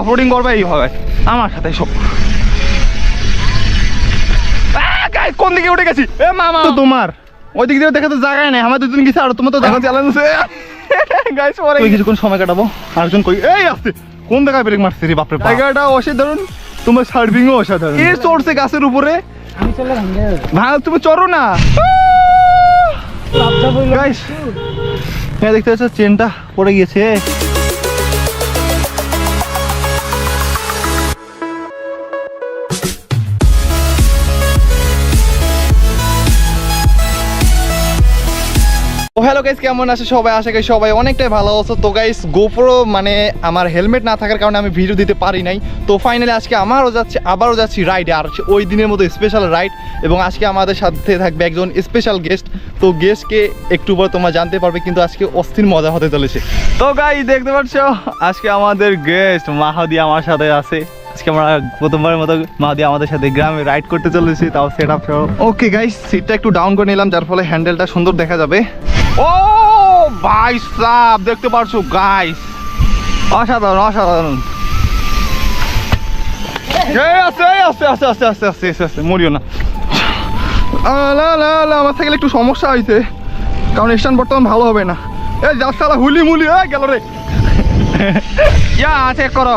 Off-roading করবে এইভাবে আমার সাথে সব। কোন দিকে উঠে গেছি এ মামা তো তোমার ওই দিক দিয়ে দেখা তো জায়গায় নেই, আমার দুদিন গেছে আর তোমার তো দেখা চ্যালেঞ্জ আছে গাইস। পরে কিছুক্ষণ সময় কাটাবো, আরেকজন কই এই আসছে কোন জায়গায় ব্রেক মারছে রে বাপরে। জায়গাটা অসাধারণ, তোমার সার্ভিংও অসাধারণ। এ চড়ছে গাছের উপরে, আমি চলে ভাঙ তুমি চড়ো না গাইস। দেখতে পাচ্ছ চেনটা পড়ে গিয়েছে। হ্যালো গাইস, কেমন আছে সবাই? আশা করি সবাই অনেকটাই ভালো আছো। তো গাইস গোপ্রো মানে আমার হেলমেট না থাকার কারণে আমি ভিডিও দিতে পারি নাই। তো ফাইনালি আজকে আবারও যাচ্ছি রাইডে, আর ওই দিনের মতো স্পেশাল রাইড। এবং আজকে আমাদের সাথে থাকবে একজন স্পেশাল গেস্ট। তো গেস্টকে একটু পর তোমরা জানতে পারবে, কিন্তু আজকে অস্থির মজা হতে চলেছে। তো গাইস দেখতে পাচ্ছ আজকে আমাদের গেস্ট মাহাদি আমার সাথে আছে। আজকে আমরা প্রথমবারের মতো মাহাদি আমাদের সাথে গ্রামে রাইড করতে চলেছি, তাও সেট আপ সহ। ওকে গাইস, সিটটা একটু ডাউন করে নিলাম যার ফলে হ্যান্ডেলটা সুন্দর দেখা যাবে। ও ভাই সাব দেখতে পারছো গাইস, অসাধারণ অসাধারণ। আস্তে মরিও না। আমার থেকে একটু সমস্যা হয়েছে, কারণ স্ট্যান্ড বর্তমান ভালো হবে না। এই যাচ্ছালা হুলি মুলি গেল রে। ইয়া চেক করো,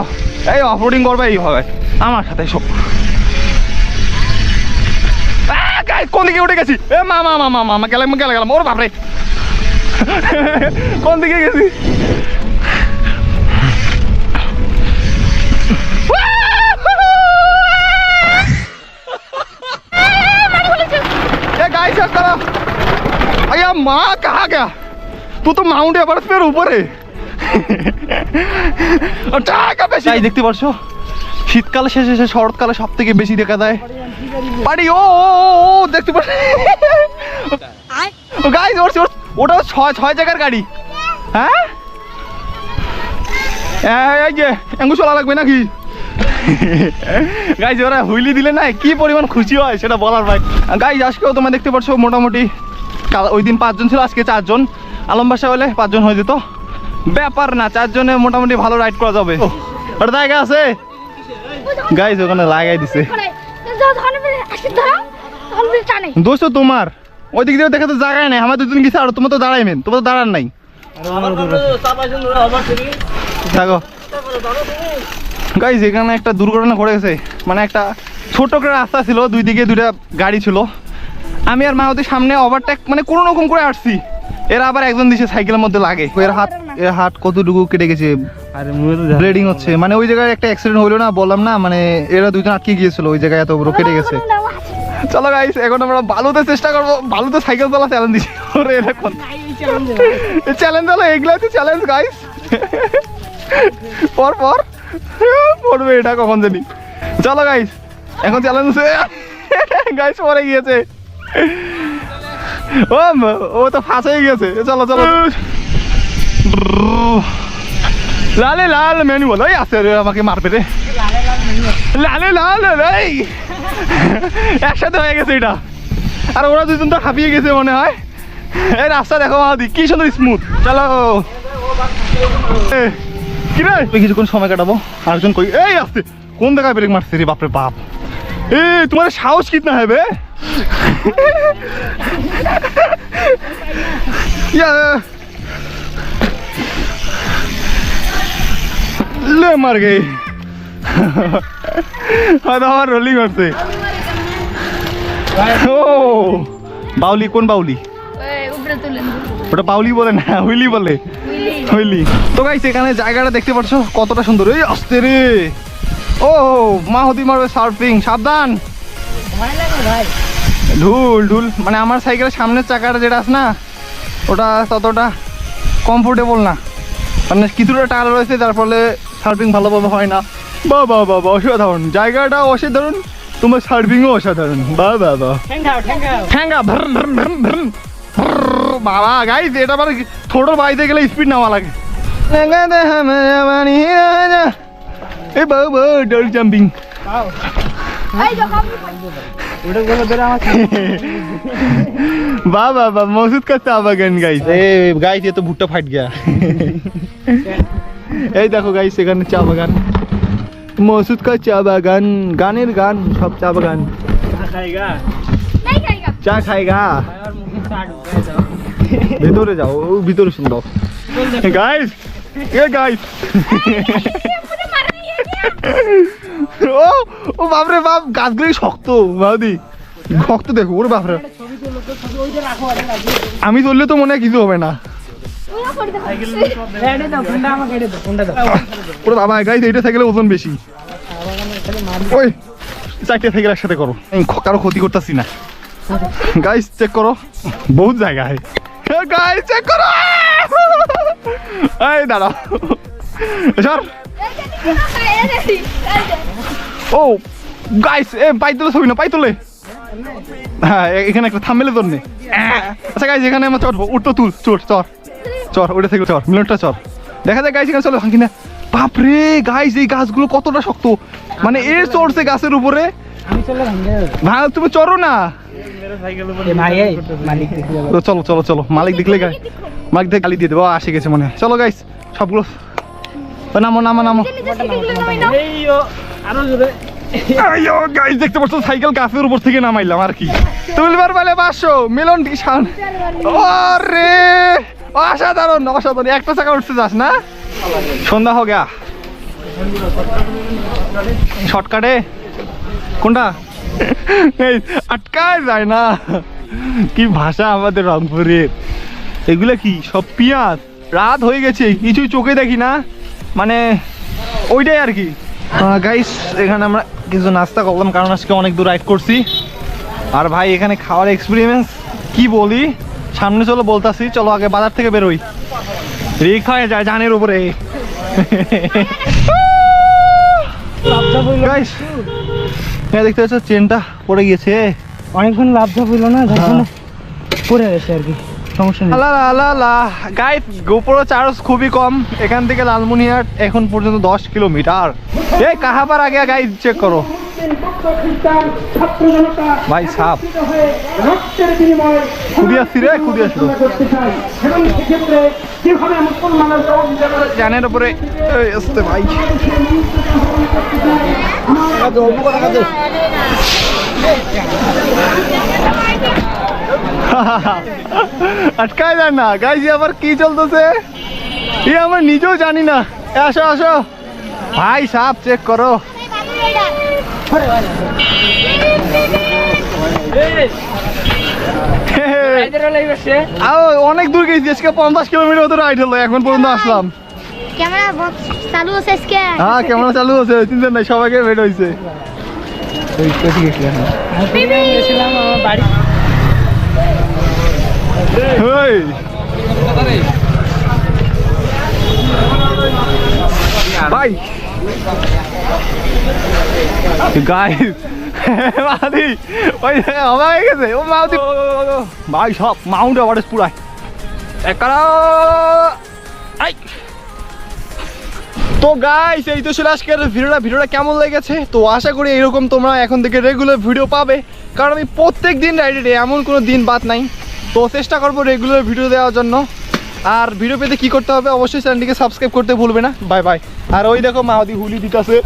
এই অফরোডিং করবে এইভাবে আমার সাথে সব। কোন দিকে উঠে গেছি এ মামা মামা মামা গেলাম ওর বাপরে। কোন দিকে গেছি? মা কাহা গা তু তো মাউন্ট এভারেস্ট পের উপরে। দেখতে পারছো শীতকালে শেষে শরৎকালে সব থেকে বেশি দেখা যায় বাড়ি। ও দেখতে পাচ্ছ গাইস, ওটা ছয় জায়গার গাড়ি। হ্যাঁ এই যে এঙ্গু চলা লাগবে নাকি গাইস? ওরা হুইলি দিলে না কি পরিমাণ খুশি হয় সেটা বলার ভাই। গাইস আজকেও তোমরা দেখতে পাচ্ছ মোটামুটি ওই দিন 5 জন ছিল, আজকে 4 জন। আলম বাসা হলে 5 জন হয়ে যেত, ব্যাপার না। 4 জনে মোটামুটি ভালো রাইড করা যাবে। ওটা জায়গা আছে গাইস, ওখানে লাগাই দিছে। দোস্ত তোমার ওই দিক দিয়ে দেখা তো জায়গায় নেই, আমার দুদিন গেছে আর তোমার তো দাঁড়াইবেন, তোমার তো দাঁড়ান নাই। থাকো গাইস, এখানে একটা দুর্ঘটনা ঘটে গেছে। মানে একটা ছোট করে রাস্তা ছিল, দুই দিকে দুইটা গাড়ি ছিল। আমি আর মাহতির সামনে ওভারটেক মানে কোনো রকম করে আসছি, এরা আবার একজন দিছে সাইকেলের মধ্যে লাগে। এর হাত কতটুকু কেটে গেছে, ব্লিডিং হচ্ছে। মানে ওই জায়গায় একটা অ্যাক্সিডেন্ট হইলো না, বললাম না, মানে এরা দুজন আটকে গিয়েছিল ওই জায়গায়, এত বড় কেটে গেছে। চলো গাইস, এখন আমরা বালুতে চেষ্টা করবো, বালুতে সাইকেল চালা চ্যালেঞ্জ দিচ্ছি। ওরে এখন চ্যালেঞ্জ হলো এগুলো হচ্ছে চ্যালেঞ্জ গাইস। পর পড়বে এটা কখন জানি। চলো গাইস এখন চ্যালেঞ্জ গাইস পরে গিয়েছে। ও তো ফাঁস হয়ে গেছে। চলো লালে লাল ম্যানুয়াল ওই আছে রে, আমাকে মারবে রে। লালে লাল এই একসাথে হয়ে গেছে এটা। আর ওরা দুজন তো হাঁপিয়ে গেছে মনে হয়। এই রাস্তা দেখো মাদি কি সুন্দর স্মুথ। চলো কি রে, কিছুক্ষণ সময় কাটাবো, আরেকজন কই এই আসছে কোন জায়গায় ব্রেক মারছে রে বাপরে বাপ। তোমার সাহস কিতনা है बे? ले मर गई। हमार रोलिंग करते। ओ बाउली कौन बाउली? ওটা বাউলি বলে না, হুইলি বলে। হুইলি। তো গাইস এখানে জায়গাটা দেখতে পাচ্ছ কতটা সুন্দর। এই আসতে রে, ও মাহতি মারবে সার্ফিং, সাবধান। ঢুল মানে আমার সাইকেলের সামনের চাকাটা যেটা আছে না, ওটা ততটা কমফোর্টেবল না, মানে কিছুটা টাল রয়েছে, যার ফলে সার্ফিং ভালোভাবে হয় না। বাবা অসাধারণ জায়গাটা, অসাধারণ। তোমার সার্ফিংও অসাধারণ। বাবা ঠ্যাঙ্গা বাবা গাইস, এটা আবার ছোট বাইতে গেলে স্পিড নেওয়া লাগে। এই বাবা ডাল জাম্পিং। वाह वाह वाह मौजूद का चा बागान गाइस। गाइस ये तो भुट्टा फाट गया। এই দেখো গাইস এখানে চা বাগান। মসুদ কা চা বাগান, গানের গান, সব চা বাগান। চা খাইগা, ভিতরে যাও, ভিতরে সুন্দর। গাইস, এ গাইস, ও বাপরে বাপ, গাছগুলি শক্ত মাদি, শক্ত দেখো ওরে বাপরে। আমি চললে তো মনে হয় কিছু হবে না। ওরে বাবা গাইস, এইটা সাইকেলে ওজন বেশি। ওই চারটে সাইকেল একসাথে করো, আমি কারো ক্ষতি করতেছি না। গাইস চেক করো, বহুত জায়গা है গাইস, চেক করো। এই দাঁড়াও সর। ও গাইস, এ পাই তোলে ছবি না, পাই তোলে। হ্যাঁ এখানে একটা থামমেলে তোর নে। আচ্ছা গাইস, এখানে আমার চড়বো, উঠতো তুল, চোর চর চর, ওটা থেকে চর, মিলনটা চর। দেখা যায় গাইস এখানে চলো কিনা। বাপরে গাইস, এই গাছগুলো কতটা শক্ত, মানে এর চড়ছে গাছের উপরে। ভাই তুমি চড়ো না। চলো চলো চলো, মালিক দেখলে মালিক দেখে গালি দিয়ে দেবো, আসে গেছে মনে হয়। চলো গাইস সবগুলো নামো নামো নামো। গাইস দেখতে পাচ্ছ সাইকেল গাছের উপর থেকে নামাইলাম আর কি। তুলবার বেলে 500 মিলন কি শান। ওরে অসাধারণ অসাধারণ, একটা চাকা উঠতে যাস না। সন্ধ্যা হো গয়া, শর্টকাটে কোনটা আটকায় যায় না। কি ভাষা আমাদের রংপুরের। এগুলা কি সব পিঁয়াজ, রাত হয়ে গেছে কিছুই চোখে দেখি না, মানে ওইটাই আর কি। গাইস এখানে আমরা কিছু নাস্তা করলাম, কারণ আজকে অনেক দূর রাইড করছি। আর ভাই এখানে খাওয়ার এক্সপিরিয়েন্স কি বলি, সামনে চলো বলতাছি। চলো আগে বাজার থেকে বেরোই, রিক্স হয়ে যায় জানের উপরে। গাইস দেখতে পাচ্ছ চেনটা পড়ে গিয়েছে, অনেকক্ষণ লাভঝাপ হইলো না, পড়ে গেছে আর কি, সমস্যা নেই। গাইস গোপ্রো চার্জ খুবই কম, এখান থেকে লালমনিরহাট এখন পর্যন্ত 10 কিলোমিটার। এই কাহাবার আগে গাইস চেক করো ভাই, সাপ খুদি আসছি রে, খুদি আসলো জানের উপরে আসতে ভাই। আটকায় যায় না গাইস, আবার কি চলতেছে এ আমরা নিজেও জানি না। আসো আসো ভাই, সাপ চেক করো। অনেক দূর গেছি, আজকে 50 কিলোমিটার মতো রাইড হলো, এখন পর্যন্ত আসলাম। ক্যামেরা চালু আছে আজকে? হ্যাঁ ক্যামেরা চালু আছে, চিন্তা নাই, সবাইকে বের হয়েছে। গেছিলাম আমার বাড়ি। ভাই গাইস মাদি ওই হয়ে গেছে, ও মাদি ভাই সব মাউন্ট এভারেস্ট পুরাই একরা। তো গাইস এই তো ছিল আজকের ভিডিওটা কেমন লেগেছে। তো আশা করি এরকম তোমরা এখন থেকে রেগুলার ভিডিও পাবে, কারণ আমি প্রত্যেক দিন রাইডে, এমন কোনো দিন বাদ নাই। তো চেষ্টা করবো রেগুলার ভিডিও দেওয়ার জন্য। আর ভিডিও পেতে কি করতে হবে, অবশ্যই চ্যানেলটিকে সাবস্ক্রাইব করতে ভুলবে না। Bye bye. আর ওই দেখো মাদি হুলি দিতেছে।